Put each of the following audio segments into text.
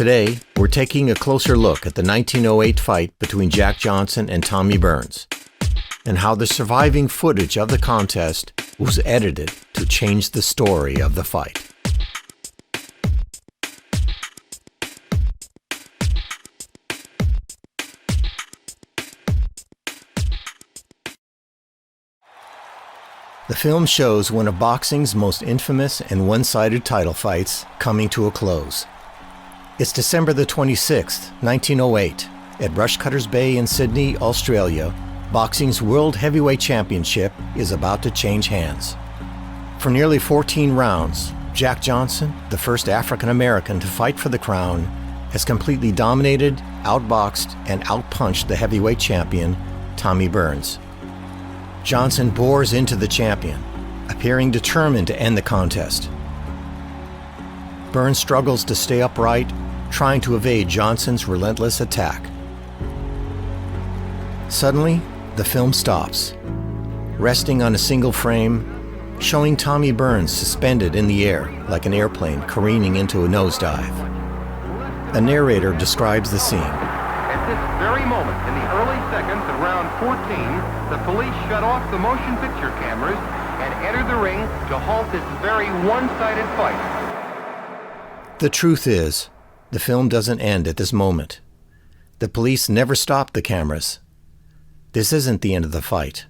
Today, we're taking a closer look at the 1908 fight between Jack Johnson and Tommy Burns, and how the surviving footage of the contest was edited to change the story of the fight. The film shows one of boxing's most infamous and one-sided title fights coming to a close. It's December the 26th, 1908, at Rushcutters Bay in Sydney, Australia. Boxing's World Heavyweight Championship is about to change hands. For nearly 14 rounds, Jack Johnson, the first African-American to fight for the crown, has completely dominated, outboxed, and outpunched the heavyweight champion, Tommy Burns. Johnson bores into the champion, appearing determined to end the contest. Burns struggles to stay upright, trying to evade Johnson's relentless attack. Suddenly, the film stops, resting on a single frame, showing Tommy Burns suspended in the air like an airplane careening into a nosedive. A narrator describes the scene. At this very moment, in the early seconds of round 14, the police shut off the motion picture cameras and entered the ring to halt this very one-sided fight. The truth is, the film doesn't end at this moment. The police never stopped the cameras. This isn't the end of the fight.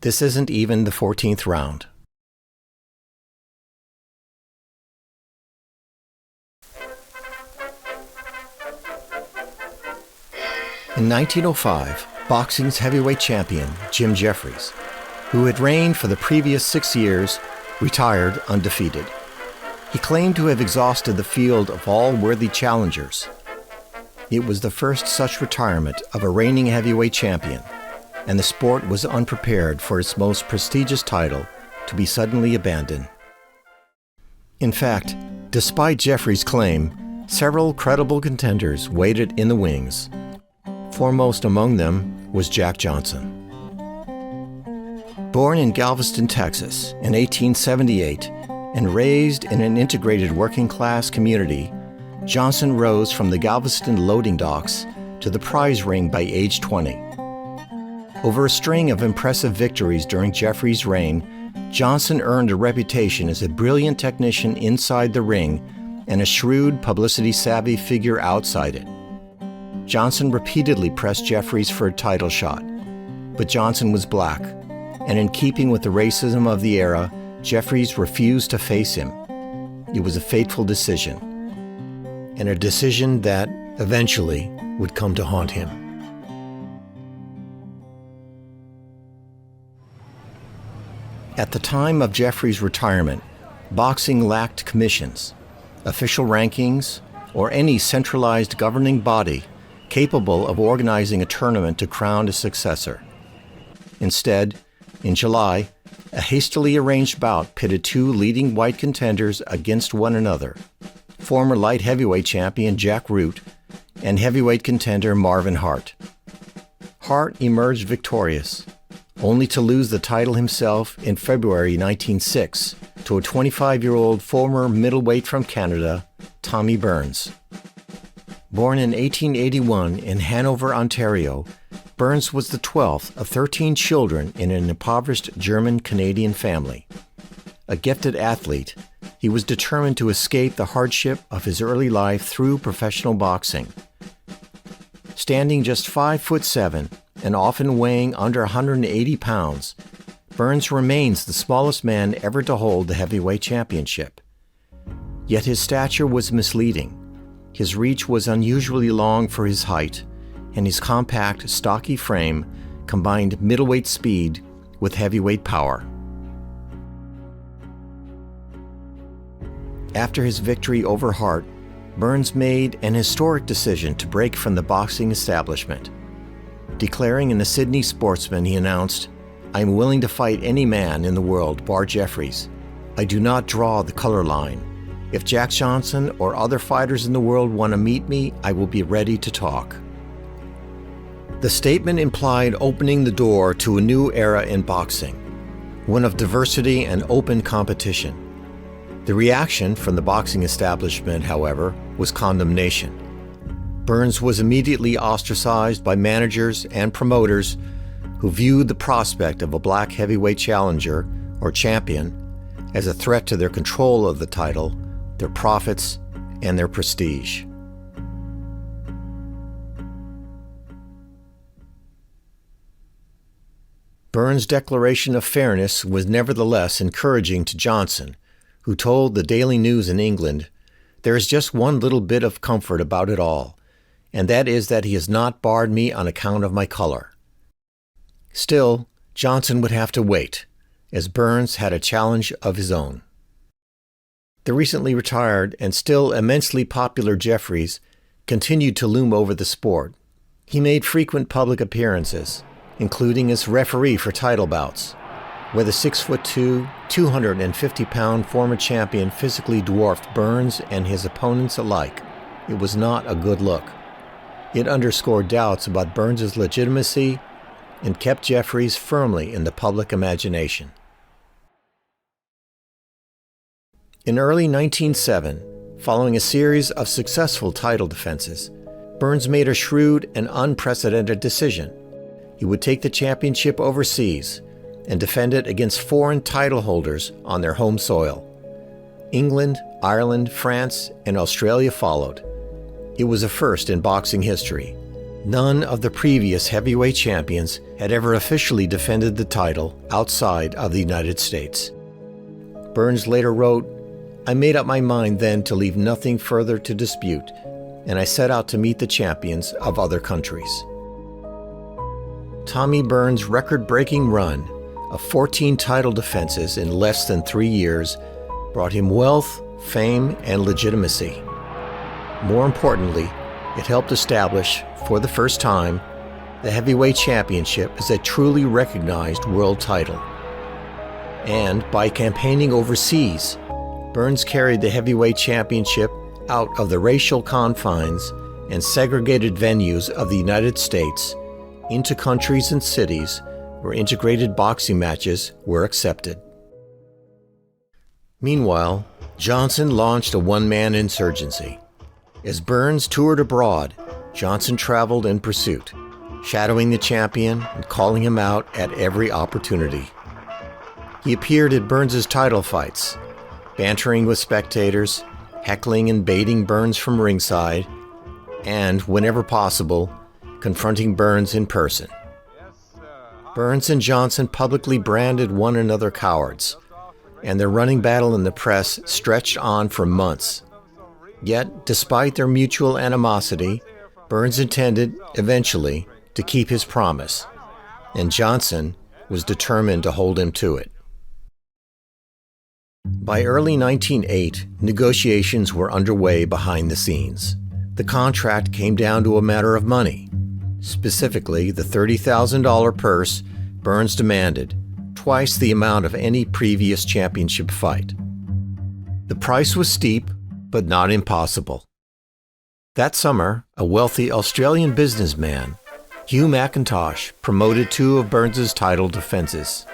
This isn't even the 14th round. In 1905, boxing's heavyweight champion, Jim Jeffries, who had reigned for the previous 6 years, retired undefeated. He claimed to have exhausted the field of all worthy challengers. It was the first such retirement of a reigning heavyweight champion, and the sport was unprepared for its most prestigious title to be suddenly abandoned. In fact, despite Jeffries' claim, several credible contenders waited in the wings. Foremost among them was Jack Johnson. Born in Galveston, Texas in 1878 and raised in an integrated working-class community, Johnson rose from the Galveston loading docks to the prize ring by age 20. Over a string of impressive victories during Jeffries' reign, Johnson earned a reputation as a brilliant technician inside the ring and a shrewd, publicity-savvy figure outside it. Johnson repeatedly pressed Jeffries for a title shot, but Johnson was black, and in keeping with the racism of the era, Jeffries refused to face him. It was a fateful decision, and a decision that eventually would come to haunt him. At the time of Jeffries' retirement, boxing lacked commissions, official rankings, or any centralized governing body capable of organizing a tournament to crown a successor. Instead, in July, a hastily arranged bout pitted two leading white contenders against one another, former light heavyweight champion Jack Root and heavyweight contender Marvin Hart. Hart emerged victorious, only to lose the title himself in February 1906 to a 25-year-old former middleweight from Canada, Tommy Burns. Born in 1881 in Hanover, Ontario, Burns was the 12th of 13 children in an impoverished German-Canadian family. A gifted athlete, he was determined to escape the hardship of his early life through professional boxing. Standing just 5'7" and often weighing under 180 pounds, Burns remains the smallest man ever to hold the heavyweight championship. Yet his stature was misleading. His reach was unusually long for his height, and his compact, stocky frame combined middleweight speed with heavyweight power. After his victory over Hart, Burns made an historic decision to break from the boxing establishment. Declaring in the Sydney Sportsman, he announced, "I am willing to fight any man in the world, bar Jeffries. I do not draw the color line. If Jack Johnson or other fighters in the world want to meet me, I will be ready to talk." The statement implied opening the door to a new era in boxing, one of diversity and open competition. The reaction from the boxing establishment, however, was condemnation. Burns was immediately ostracized by managers and promoters who viewed the prospect of a black heavyweight challenger, or champion, as a threat to their control of the title, their profits, and their prestige. Burns' declaration of fairness was nevertheless encouraging to Johnson, who told the Daily News in England, "There is just one little bit of comfort about it all, and that is that he has not barred me on account of my color." Still, Johnson would have to wait, as Burns had a challenge of his own. The recently retired and still immensely popular Jeffries continued to loom over the sport. He made frequent public appearances, including as referee for title bouts, where the 6'2", 250-pound former champion physically dwarfed Burns and his opponents alike. It was not a good look. It underscored doubts about Burns' legitimacy and kept Jeffries firmly in the public imagination. In early 1907, following a series of successful title defenses, Burns made a shrewd and unprecedented decision. He would take the championship overseas and defend it against foreign title holders on their home soil. England, Ireland, France, and Australia followed. It was a first in boxing history. None of the previous heavyweight champions had ever officially defended the title outside of the United States. Burns later wrote, "I made up my mind then to leave nothing further to dispute, and I set out to meet the champions of other countries." Tommy Burns' record-breaking run of 14 title defenses in less than 3 years brought him wealth, fame, and legitimacy. More importantly, it helped establish, for the first time, the heavyweight championship as a truly recognized world title. And by campaigning overseas, Burns carried the heavyweight championship out of the racial confines and segregated venues of the United States into countries and cities where integrated boxing matches were accepted. Meanwhile, Johnson launched a one-man insurgency. As Burns toured abroad, Johnson traveled in pursuit, shadowing the champion and calling him out at every opportunity. He appeared at Burns' title fights, bantering with spectators, heckling and baiting Burns from ringside, and, whenever possible, confronting Burns in person. Burns and Johnson publicly branded one another cowards, and their running battle in the press stretched on for months. Yet, despite their mutual animosity, Burns intended, eventually, to keep his promise, and Johnson was determined to hold him to it. By early 1908, negotiations were underway behind the scenes. The contract came down to a matter of money, specifically the $30,000 purse Burns demanded, twice the amount of any previous championship fight. The price was steep, but not impossible. That summer, a wealthy Australian businessman, Hugh McIntosh, promoted 2 of Burns' title defenses.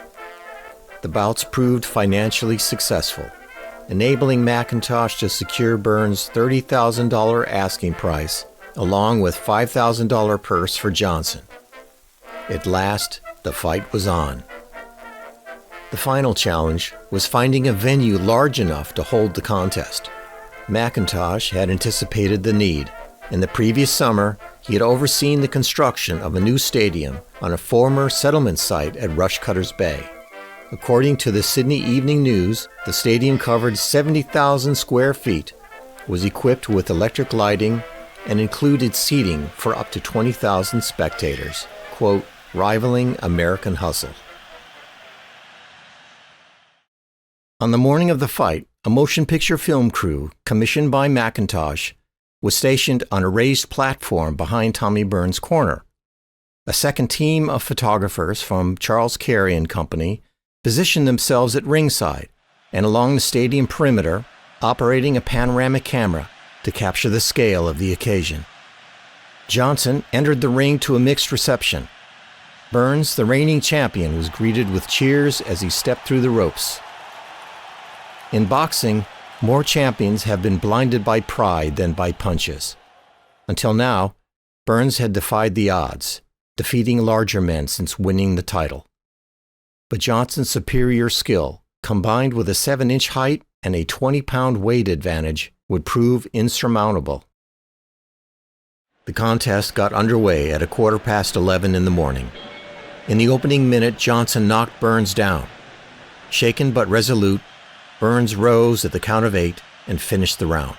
The bouts proved financially successful, enabling McIntosh to secure Burns' $30,000 asking price, along with $5,000 purse for Johnson. At last, the fight was on. The final challenge was finding a venue large enough to hold the contest. McIntosh had anticipated the need. In the previous summer, he had overseen the construction of a new stadium on a former settlement site at Rushcutters Bay. According to the Sydney Evening News, the stadium covered 70,000 square feet, was equipped with electric lighting, and included seating for up to 20,000 spectators, quote, rivaling American Hustle. On the morning of the fight, a motion picture film crew, commissioned by McIntosh, was stationed on a raised platform behind Tommy Burns' corner. A second team of photographers from Charles Carey and Company positioned themselves at ringside and along the stadium perimeter, operating a panoramic camera to capture the scale of the occasion. Johnson entered the ring to a mixed reception. Burns, the reigning champion, was greeted with cheers as he stepped through the ropes. In boxing, More champions have been blinded by pride than by punches. Until now, Burns had defied the odds, defeating larger men since winning the title. But Johnson's superior skill, combined with a 7-inch height and a 20-pound weight advantage, would prove insurmountable. The contest got underway at 11:15 in the morning. In the opening minute, Johnson knocked Burns down. Shaken but resolute, Burns rose at the count of 8 and finished the round.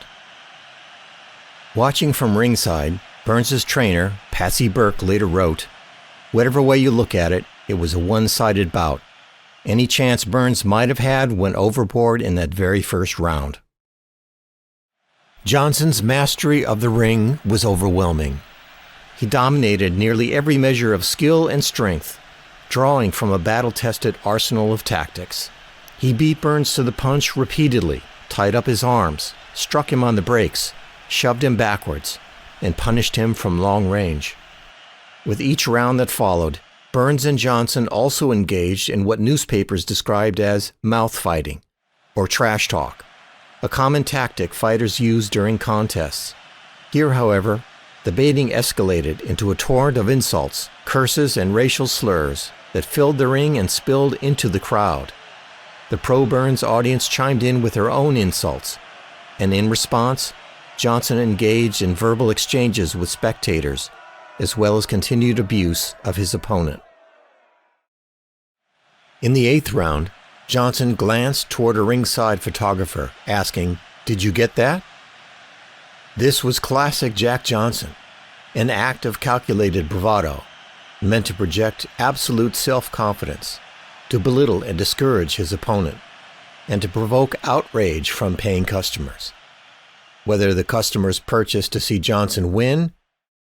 Watching from ringside, Burns's trainer, Patsy Burke, later wrote, "Whatever way you look at it, it was a one-sided bout. Any chance Burns might have had went overboard in that very first round." Johnson's mastery of the ring was overwhelming. He dominated nearly every measure of skill and strength, drawing from a battle-tested arsenal of tactics. He beat Burns to the punch repeatedly, tied up his arms, struck him on the brakes, shoved him backwards, and punished him from long range. With each round that followed, Burns and Johnson also engaged in what newspapers described as mouth fighting, or trash talk, a common tactic fighters use during contests. Here, however, the baiting escalated into a torrent of insults, curses, and racial slurs that filled the ring and spilled into the crowd. The pro-Burns audience chimed in with their own insults, and in response, Johnson engaged in verbal exchanges with spectators, as well as continued abuse of his opponent. In the 8th round, Johnson glanced toward a ringside photographer, asking, "Did you get that?" This was classic Jack Johnson, an act of calculated bravado, meant to project absolute self-confidence, to belittle and discourage his opponent, and to provoke outrage from paying customers. Whether the customers purchased to see Johnson win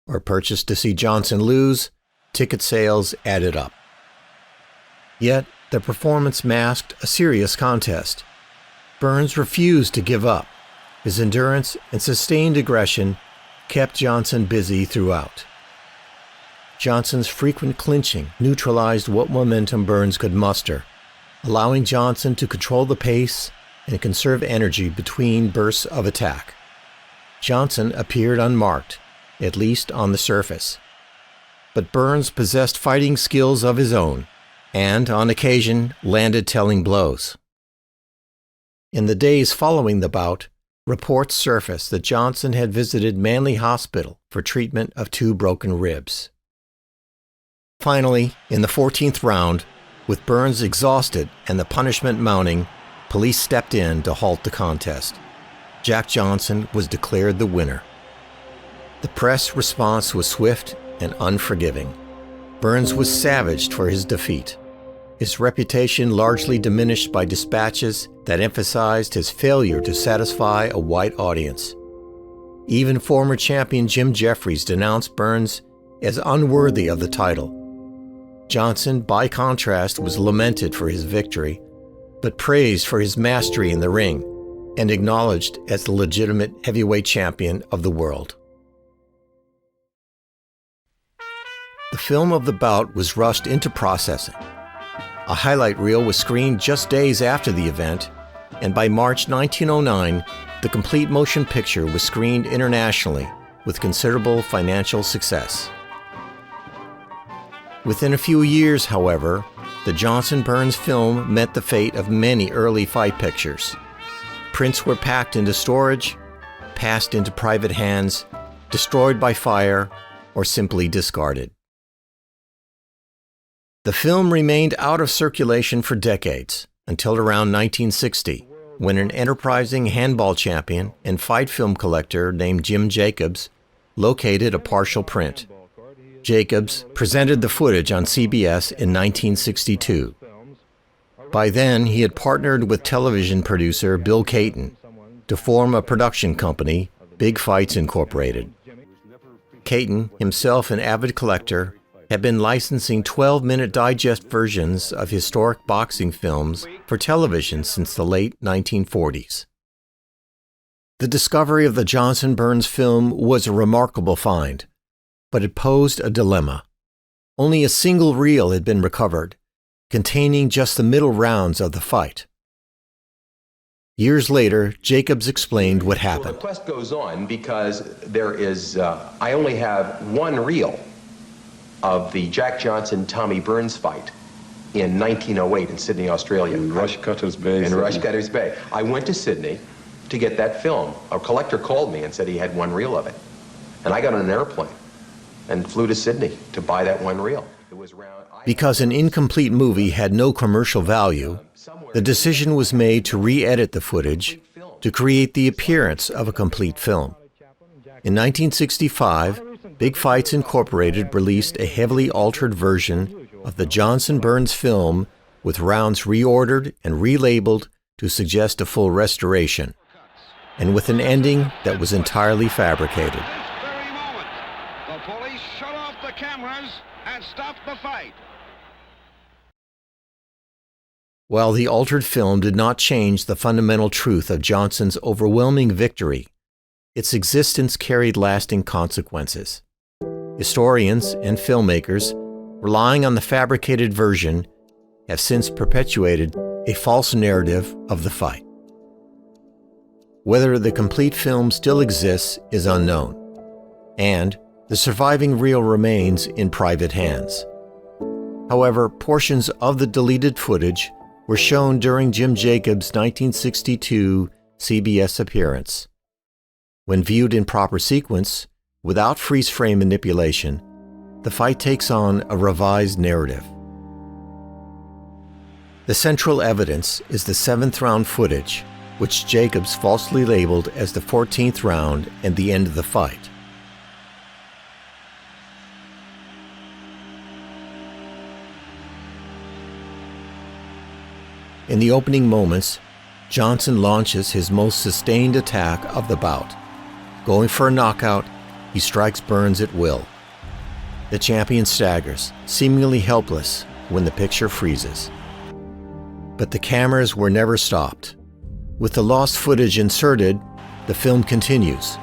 or purchased to see Johnson lose, ticket sales added up. Yet, the performance masked a serious contest. Burns refused to give up. His endurance and sustained aggression kept Johnson busy throughout. Johnson's frequent clinching neutralized what momentum Burns could muster, allowing Johnson to control the pace and conserve energy between bursts of attack. Johnson appeared unmarked, at least on the surface. But Burns possessed fighting skills of his own, and, on occasion, landed telling blows. In the days following the bout, reports surfaced that Johnson had visited Manly Hospital for treatment of 2 broken ribs. Finally, in the 14th round, with Burns exhausted and the punishment mounting, police stepped in to halt the contest. Jack Johnson was declared the winner. The press response was swift and unforgiving. Burns was savaged for his defeat, his reputation largely diminished by dispatches that emphasized his failure to satisfy a white audience. Even former champion Jim Jeffries denounced Burns as unworthy of the title. Johnson, by contrast, was lamented for his victory, but praised for his mastery in the ring and acknowledged as the legitimate heavyweight champion of the world. The film of the bout was rushed into processing. A highlight reel was screened just days after the event, and by March 1909, the complete motion picture was screened internationally with considerable financial success. Within a few years, however, the Johnson-Burns film met the fate of many early fight pictures. Prints were packed into storage, passed into private hands, destroyed by fire, or simply discarded. The film remained out of circulation for decades, until around 1960, when an enterprising handball champion and fight film collector named Jim Jacobs located a partial print. Jacobs presented the footage on CBS in 1962. By then, he had partnered with television producer Bill Caton to form a production company, Big Fights Incorporated. Caton, himself an avid collector, had been licensing 12-minute digest versions of historic boxing films for television since the late 1940s. The discovery of the Johnson-Burns film was a remarkable find, but it posed a dilemma. Only a single reel had been recovered, containing just the middle rounds of the fight. Years later, Jacobs explained what Well, happened. the quest goes on because there is, I only have one reel of the Jack Johnson-Tommy Burns fight in 1908 in Sydney, Australia. In Rushcutters Bay. In Rushcutters Bay. I went to Sydney to get that film. A collector called me and said he had one reel of it. And I got on an airplane and flew to Sydney to buy that one reel. It was around... Because an incomplete movie had no commercial value, the decision was made to re-edit the footage to create the appearance of a complete film. In 1965, Big Fights Incorporated released a heavily altered version of the Johnson-Burns film with rounds reordered and relabeled to suggest a full restoration, and with an ending that was entirely fabricated. This very moment, the police shut off the cameras and stopped the fight. While the altered film did not change the fundamental truth of Johnson's overwhelming victory, its existence carried lasting consequences. Historians and filmmakers, relying on the fabricated version, have since perpetuated a false narrative of the fight. Whether the complete film still exists is unknown, and the surviving reel remains in private hands. However, portions of the deleted footage were shown during Jim Jacobs' 1962 CBS appearance. When viewed in proper sequence, without freeze-frame manipulation, the fight takes on a revised narrative. The central evidence is the 7th round footage, which Jacobs falsely labeled as the 14th round and the end of the fight. In the opening moments, Johnson launches his most sustained attack of the bout. Going for a knockout, he strikes Burns at will. The champion staggers, seemingly helpless, when the picture freezes. But the cameras were never stopped. With the lost footage inserted, the film continues.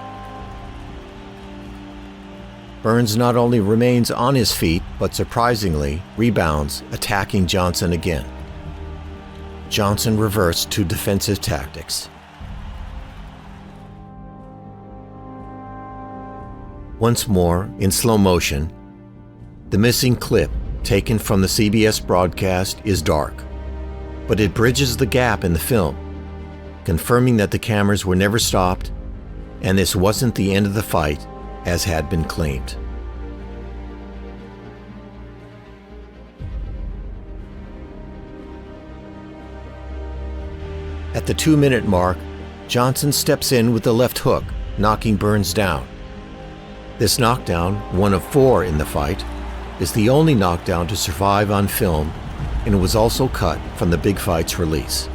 Burns not only remains on his feet, but surprisingly rebounds, attacking Johnson again. Johnson reverts to defensive tactics. Once more, in slow motion, the missing clip taken from the CBS broadcast is dark, but it bridges the gap in the film, confirming that the cameras were never stopped and this wasn't the end of the fight as had been claimed. At the 2-minute mark, Johnson steps in with the left hook, knocking Burns down. This knockdown, one of 4 in the fight, is the only knockdown to survive on film, and was also cut from the Big Fights release.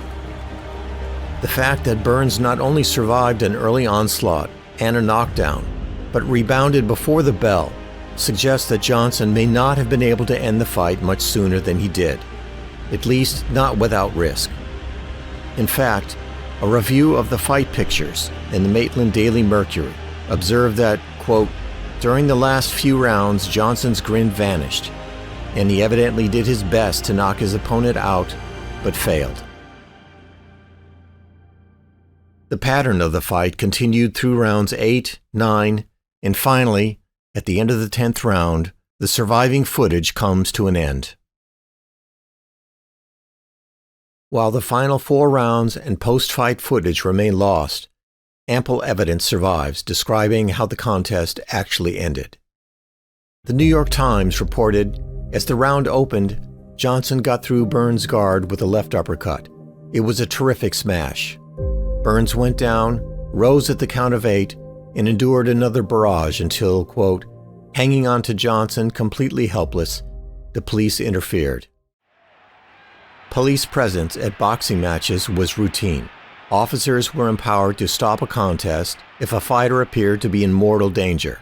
The fact that Burns not only survived an early onslaught and a knockdown, but rebounded before the bell, suggests that Johnson may not have been able to end the fight much sooner than he did, at least not without risk. In fact, a review of the fight pictures in the Maitland Daily Mercury observed that, quote, during the last few rounds, Johnson's grin vanished, and he evidently did his best to knock his opponent out, but failed. The pattern of the fight continued through rounds 8, 9, and finally, at the end of the 10th round, the surviving footage comes to an end. While the final 4 rounds and post-fight footage remain lost, ample evidence survives describing how the contest actually ended. The New York Times reported, as the round opened, Johnson got through Burns' guard with a left uppercut. It was a terrific smash. Burns went down, rose at the count of 8, and endured another barrage until, quote, hanging on to Johnson completely helpless, the police interfered. Police presence at boxing matches was routine. Officers were empowered to stop a contest if a fighter appeared to be in mortal danger.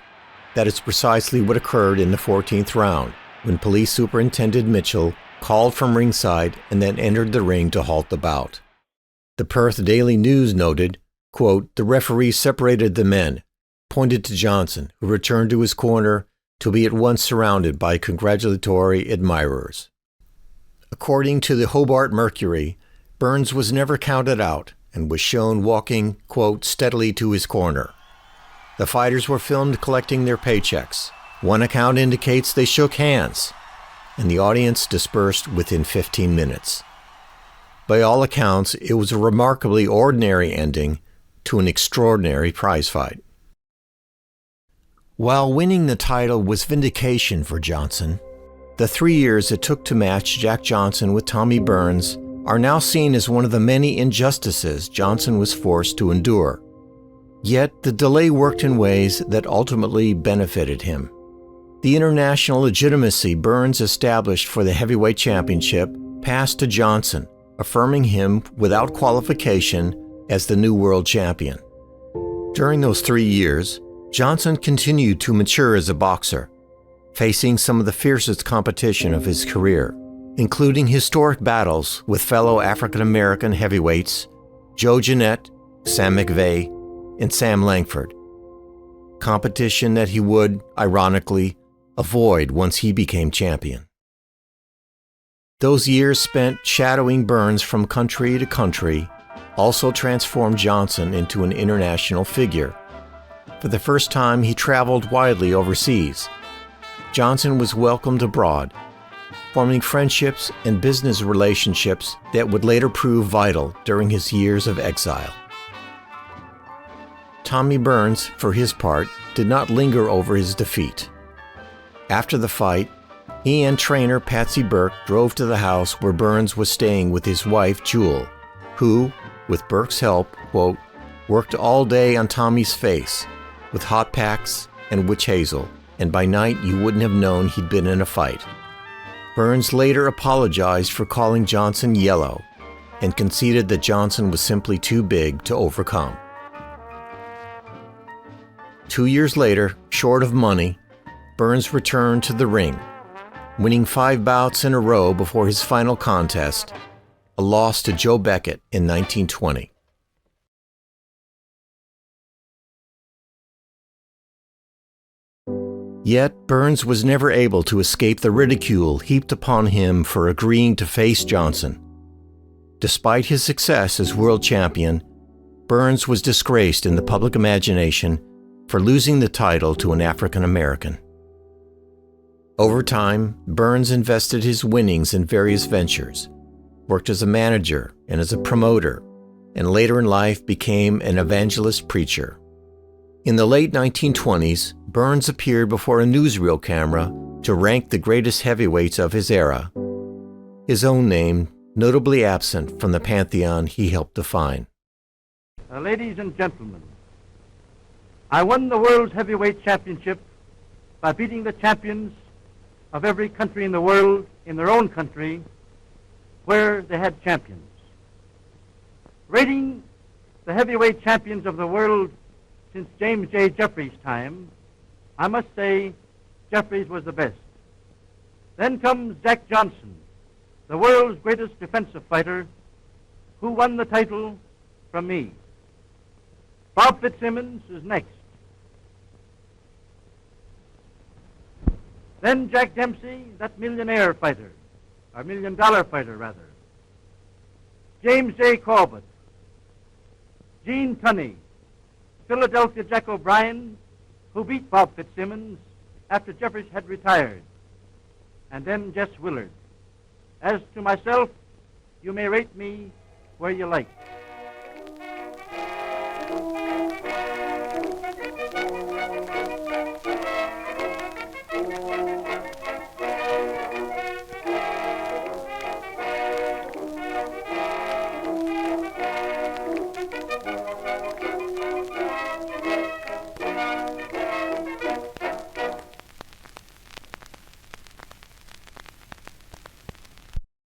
That is precisely what occurred in the 14th round, when Police Superintendent Mitchell called from ringside and then entered the ring to halt the bout. The Perth Daily News noted, quote, the referee separated the men, pointed to Johnson, who returned to his corner to be at once surrounded by congratulatory admirers. According to the Hobart Mercury, Burns was never counted out, and was shown walking, quote, steadily to his corner. The fighters were filmed collecting their paychecks. One account indicates they shook hands, and the audience dispersed within 15 minutes. By all accounts, it was a remarkably ordinary ending to an extraordinary prize fight. While winning the title was vindication for Johnson, the 3 years it took to match Jack Johnson with Tommy Burns are now seen as one of the many injustices Johnson was forced to endure. Yet the delay worked in ways that ultimately benefited him. The international legitimacy Burns established for the heavyweight championship passed to Johnson, affirming him without qualification as the new world champion. During those 3 years, Johnson continued to mature as a boxer, facing some of the fiercest competition of his career, including historic battles with fellow African-American heavyweights Joe Jeanette, Sam McVeigh, and Sam Langford. Competition that he would, ironically, avoid once he became champion. Those years spent shadowing Burns from country to country also transformed Johnson into an international figure. For the first time, he traveled widely overseas. Johnson was welcomed abroad, forming friendships and business relationships that would later prove vital during his years of exile. Tommy Burns, for his part, did not linger over his defeat. After the fight, he and trainer Patsy Burke drove to the house where Burns was staying with his wife, Jewel, who, with Burke's help, quote, worked all day on Tommy's face with hot packs and witch hazel, and by night you wouldn't have known he'd been in a fight. Burns later apologized for calling Johnson yellow and conceded that Johnson was simply too big to overcome. 2 years later, short of money, Burns returned to the ring, winning 5 bouts in a row before his final contest, a loss to Joe Beckett in 1920. Yet, Burns was never able to escape the ridicule heaped upon him for agreeing to face Johnson. Despite his success as world champion, Burns was disgraced in the public imagination for losing the title to an African American. Over time, Burns invested his winnings in various ventures, worked as a manager and as a promoter, and later in life became an evangelist preacher. In the late 1920s, Burns appeared before a newsreel camera to rank the greatest heavyweights of his era, his own name notably absent from the pantheon he helped define. Ladies and gentlemen, I won the World's Heavyweight Championship by beating the champions of every country in the world in their own country where they had champions. Rating the heavyweight champions of the world since James J. Jeffries' time, I must say Jeffries was the best. Then comes Jack Johnson, the world's greatest defensive fighter, who won the title from me. Bob Fitzsimmons is next. Then Jack Dempsey, that millionaire fighter, or $1 million fighter rather. James J. Corbett, Gene Tunney, Philadelphia Jack O'Brien, who beat Bob Fitzsimmons after Jeffries had retired, and then Jess Willard. As to myself, you may rate me where you like.